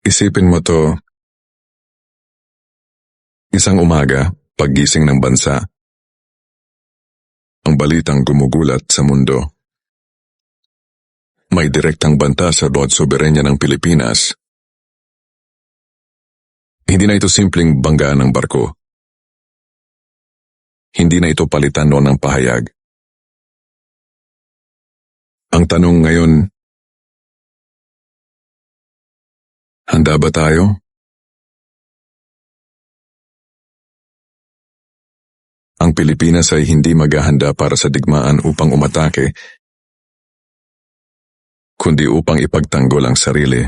Isipin mo to, isang umaga, paggising ng bansa. Ang balitang gumugulat sa mundo. May direktang banta sa Rod Soberenya ng Pilipinas. Hindi na ito simpleng banggaan ng barko. Hindi na ito palitan noon ng pahayag. Ang tanong ngayon, handa ba tayo? Ang Pilipinas ay hindi maghahanda para sa digmaan upang umatake, kundi upang ipagtanggol ang sarili.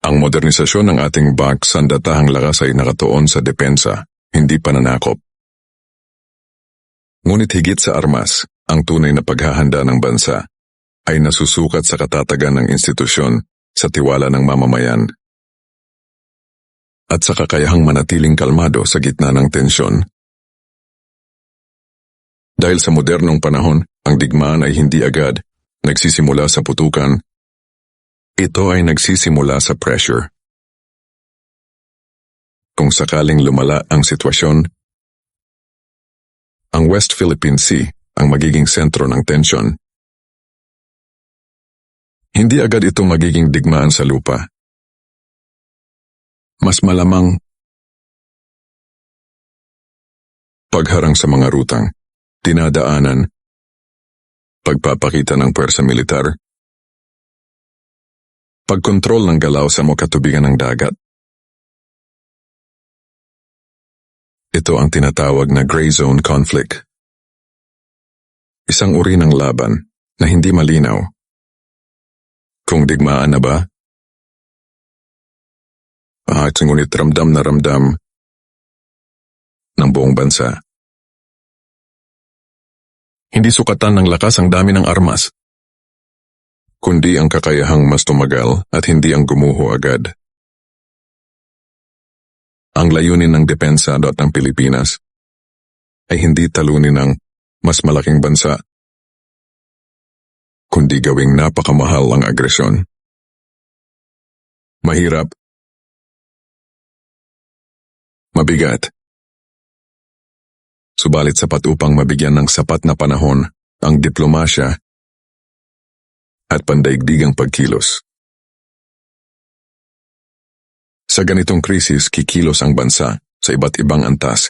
Ang modernisasyon ng ating sandatahang lakas ay nakatuon sa depensa, hindi pananakop. Ngunit higit sa armas, ang tunay na paghahanda ng bansa ay nasusukat sa katatagan ng institusyon, sa tiwala ng mamamayan, at sa kakayahang manatiling kalmado sa gitna ng tensyon. Dahil sa modernong panahon, ang digmaan ay hindi agad nagsisimula sa putukan. Ito ay nagsisimula sa pressure. Kung sakaling lumala ang sitwasyon, ang West Philippine Sea ang magiging sentro ng tensyon. Hindi agad ito magiging digmaan sa lupa. Mas malamang pagharang sa mga rutang, dinadaanan, pagpapakita ng puwersa militar, pagkontrol ng galaw sa makatubigan ng dagat. Ito ang tinatawag na gray zone conflict. Isang uri ng laban na hindi malinaw. Kung digmaan na ba? Ngunit ramdam na ramdam ng buong bansa. Hindi sukatan ng lakas ang dami ng armas, kundi ang kakayahang mas tumagal at hindi ang gumuho agad. Ang layunin ng depensa ng Pilipinas ay hindi talunin ng mas malaking bansa, kundi gawing napakamahal ang agresyon. Mahirap, mabigat, subalit sapat upang mabigyan ng sapat na panahon ang diplomasya at pandaigdigang pagkilos. Sa ganitong krisis, kikilos ang bansa sa iba't ibang antas.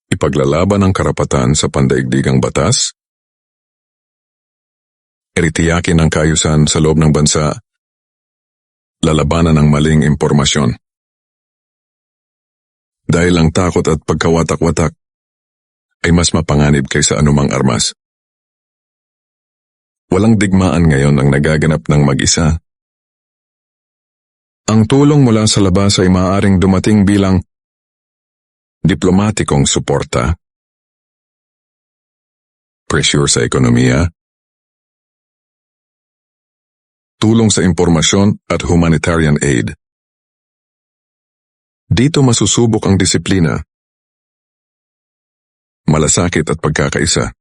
Ipaglalaban ang karapatan sa pandaigdigang batas, iritiyakin ang kaayusan sa loob ng bansa, lalabanan ang maling impormasyon. Dahil ang takot at pagkawatak-watak ay mas mapanganib kaysa anumang armas. Walang digmaan ngayon ang nagaganap ng mag-isa. Ang tulong mula sa labas ay maaaring dumating bilang diplomatikong suporta, pressure sa ekonomiya, tulong sa impormasyon at humanitarian aid. Dito masusubok ang disiplina, malasakit at pagkakaisa.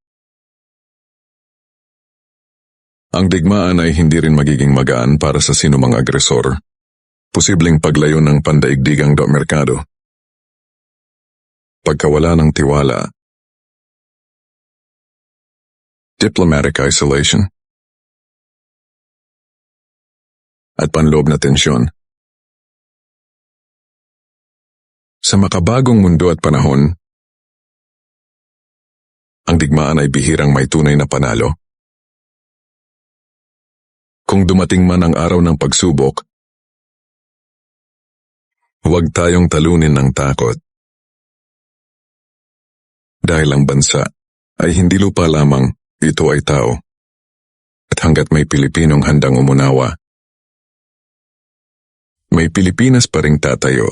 Ang digmaan ay hindi rin magiging magaan para sa sinumang agresor. Posibleng paglayo ng pandaigdigang merkado. Pagkawala ng tiwala. Diplomatic isolation. At panloob na tensyon. Sa makabagong mundo at panahon, ang digmaan ay bihirang may tunay na panalo. Kung dumating man ang araw ng pagsubok, huwag tayong talunin ng takot. Dahil ang bansa ay hindi lupa lamang, ito ay tao. At hanggat may Pilipinong handang umunawa, may Pilipinas pa ring tatayo.